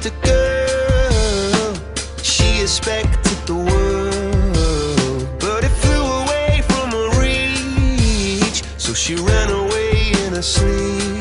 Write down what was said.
just a girl. She expected the world, but it flew away from her reach. So she ran away in her sleep.